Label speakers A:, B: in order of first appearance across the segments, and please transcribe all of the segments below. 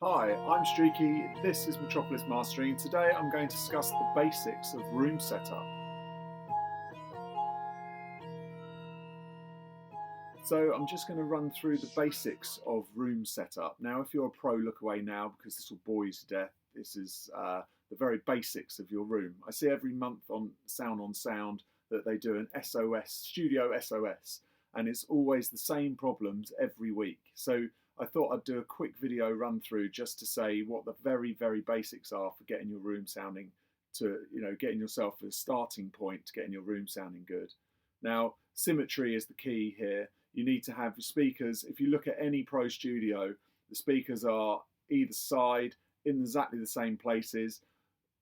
A: Hi, I'm Streaky, this is Metropolis Mastering. Today I'm going to discuss the basics of room setup. So I'm just going to run through the basics of room setup. Now if you're a pro, look away now because this will bore you to death. This is the very basics of your room. I see every month on Sound that they do an SOS, Studio SOS, and it's always the same problems every week. So I thought I'd do a quick video run through just to say what the very, very basics are for getting your room sounding getting yourself a starting point to getting your room sounding good. Now, symmetry is the key here. You need to have your speakers. If you look at any pro studio, the speakers are either side in exactly the same places.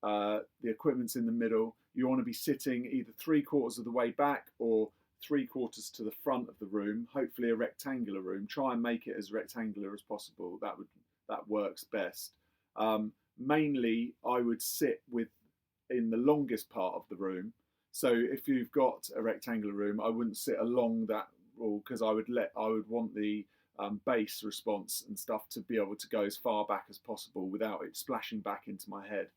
A: The equipment's in the middle. You want to be sitting either 3/4 of the way back or 3/4 to the front of the room, hopefully a rectangular room. Try and make it as rectangular as possible. That works best. Mainly, I would sit in the longest part of the room. So if you've got a rectangular room, I wouldn't sit along that wall because I would want the bass response and stuff to be able to go as far back as possible without it splashing back into my head.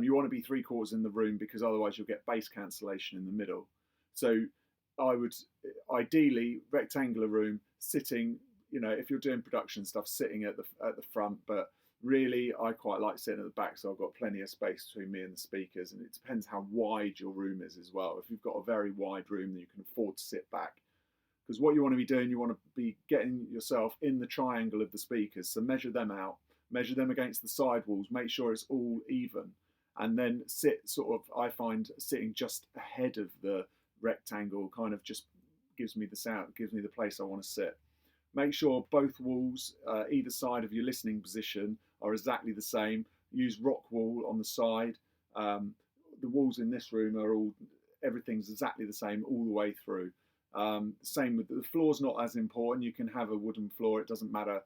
A: You want to be 3/4 in the room because otherwise you'll get bass cancellation in the middle. So I would ideally rectangular room sitting. If you're doing production stuff, sitting at the front, but really I quite like sitting at the back, so I've got plenty of space between me and the speakers. And it depends how wide your room is as well. If you've got a very wide room, then you can afford to sit back, because what you want to be doing, you want to be getting yourself in the triangle of the speakers. So measure them out, measure them against the side walls, make sure it's all even, and then sit I find sitting just ahead of the rectangle kind of just gives me the sound, gives me the place I want to sit. Make sure both walls, either side of your listening position, are exactly the same. Use rock wool on the side. The walls in this room everything's exactly the same all the way through. Same with the floor's not as important. You can have a wooden floor, it doesn't matter.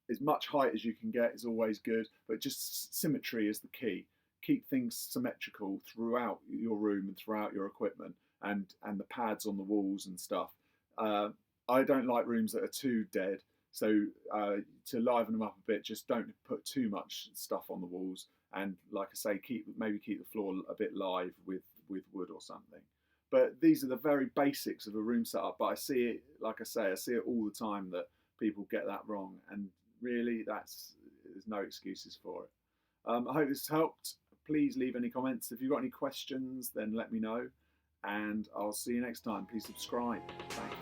A: As much height as you can get is always good, but just symmetry is the key. Keep things symmetrical throughout your room and throughout your equipment and the pads on the walls and stuff. I don't like rooms that are too dead, so to liven them up a bit, just don't put too much stuff on the walls. And like I say, maybe keep the floor a bit live with wood or something. But these are the very basics of a room setup. But I see it, like I say, I see it all the time that people get that wrong, and really, there's no excuses for it. I hope this helped. Please leave any comments. If you've got any questions, then let me know. And I'll see you next time. Please subscribe. Thanks.